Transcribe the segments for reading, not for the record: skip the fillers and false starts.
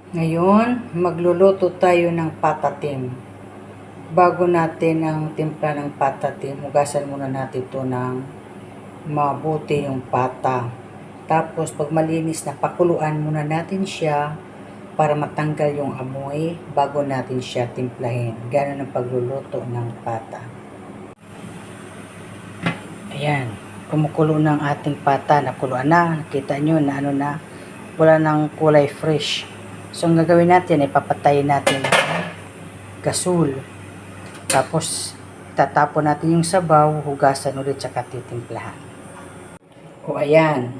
Ngayon, magluluto tayo ng patatim. Bago natin ang timpla ng patatim, hugasan muna natin ito ng mabuti yung pata. Tapos, pag malinis na, pakuluan muna natin siya para matanggal yung amoy bago natin siya timplahin. Ganun ang pagluluto ng pata. Ayan, kumukulo ng ating pata. Nakuluan na. Nakita nyo na ano na, wala ng kulay fresh. So, ang gagawin natin ay papatayin natin ang gasol. Tapos, tatapon natin yung sabaw, hugasan ulit sa titimplahan. O, ayan.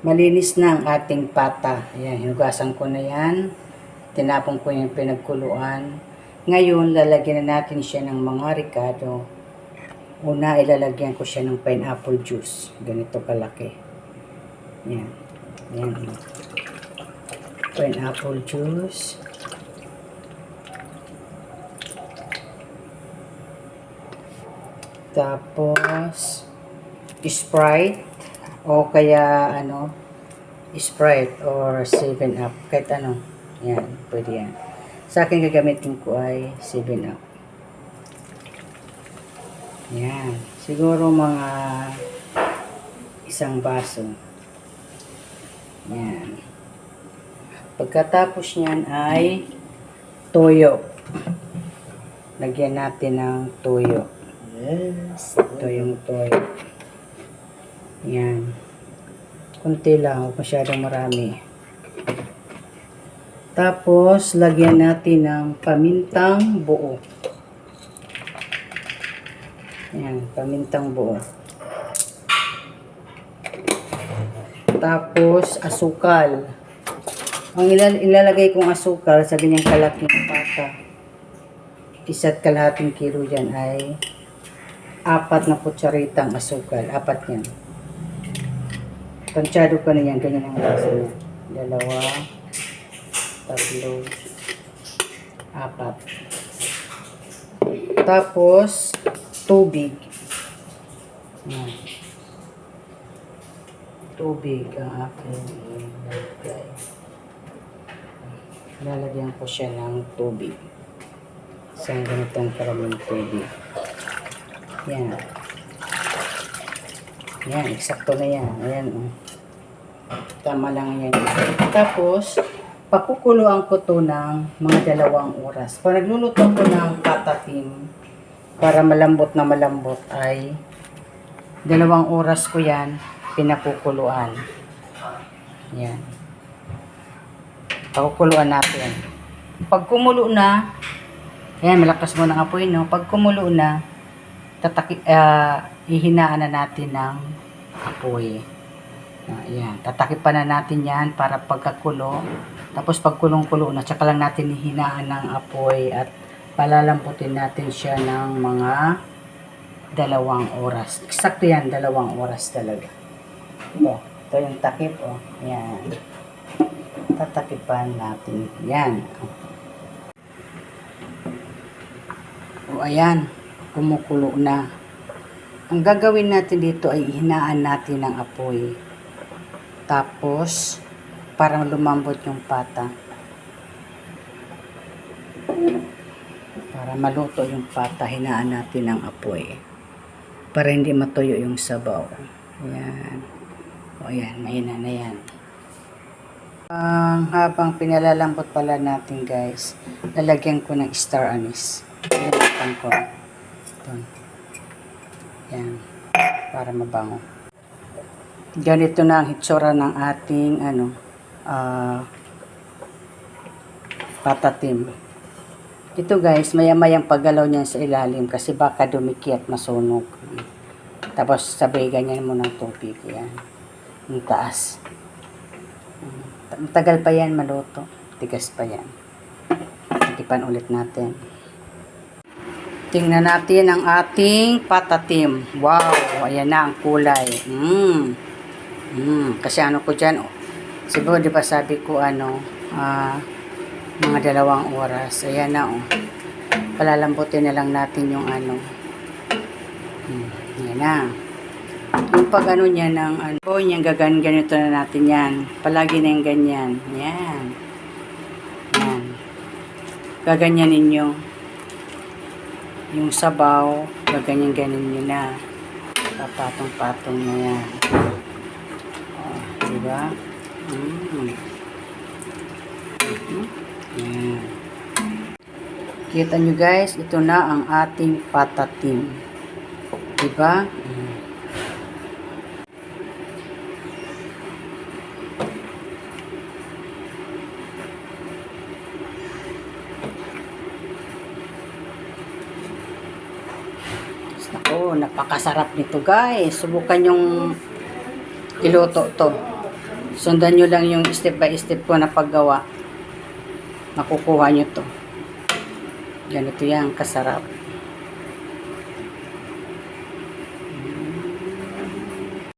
Malinis na ang ating pata. Ayan, hinugasan ko na yan. Tinapon ko yung pinagkuluan. Ngayon, lalagyan na natin siya ng mga ricado. Una, ilalagyan ko siya ng pineapple juice. Ganito kalaki. Ayan. Ayan. Pineapple juice. Tapos, Sprite. O kaya, Sprite or 7-Up. Kahit ano. Yan, pwede yan. Sa akin, gagamitin ko ay 7-Up. Yan. Siguro mga isang baso. Yan. Pagkatapos niyan ay toyo. Lagyan natin ng toyo. Yes. Ito yung toyo. Yan. Kunti lang, huwag masyadong marami. Tapos, lagyan natin ng pamintang buo. Yan, pamintang buo. Tapos, asukal. Ang ilalagay kong asukal sa ganyang kalaking pata, 1.5 kilo yan ay 4 na kutsaritang asukal. 4 yan. Tansyado ko na yan. Ganyan ang lasa niya. 2, 3, 4. Tapos, tubig. Yan. Tubig ang aking ilagay. Lalagyan ko siya ng tubig. Isang ganitong karaming tubig. Yan. Yan, eksakto na yan. Ayan, oh. Tama lang yan. Tapos, pakukuluan ko to ng mga 2 oras. Pag nagluluto ko ng patatim, para malambot na malambot, ay 2 oras ko yan pinakukuluan. Yan. Pakukuluan natin. Pag kumulo na, ayan, malakas mo ng apoy, no? Pag kumulo na, ihinaan na natin ng apoy. Ayan, tatakipan na natin yan para pagkakulo. Tapos pag kulong-kulo na, tsaka lang natin ihinaan ng apoy at palalamputin natin siya ng mga 2 oras. Eksakto yan, 2 oras talaga. Ito yung takip, oh. Ayan. Tatakipan natin. Yan. O, ayan. Kumukulo na. Ang gagawin natin dito ay ihinaan natin ng apoy. Tapos, para lumambot yung pata. Para maluto yung pata, hinaan natin ng apoy. Para hindi matuyo yung sabaw. Ayan. O, ayan. Mahina na yan. Habang pinalalambot pala natin, guys, lalagyan ko ng star anise. Lalagyan ko. Ito. Yan. Para mabango. Ganito na ang hitsura ng ating patatim. Ito, guys, maya-mayang paggalaw niyan sa ilalim kasi baka dumiki at masunog. Tapos sabay ganyan mo ng tubig. Yan. Yung taas. Tagal pa yan maluto. Tigas pa yan. Tikipan ulit natin. Tingnan natin ang ating patatim. Wow! Ayan na ang kulay. Kasi ano ko dyan, siguro di ba sabi ko mga 2 oras. Ayan na, oh. Palalambutin na lang natin yung Ayan na. Yung pag niya ng ganito na natin yan. Palagi na yung ganyan. Yan. gaganyanin nyo. Yung sabaw, gaganyan-ganin nyo na. Papatong-patong na yan. Oh, diba? Yan. Kita nyo guys, ito na ang ating patatim. Diba? Ako, napakasarap nito guys. Subukan yung iluto to. Sundan nyo lang yung step by step ko na paggawa. Makukuha nyo to. Ganito yan, kasarap.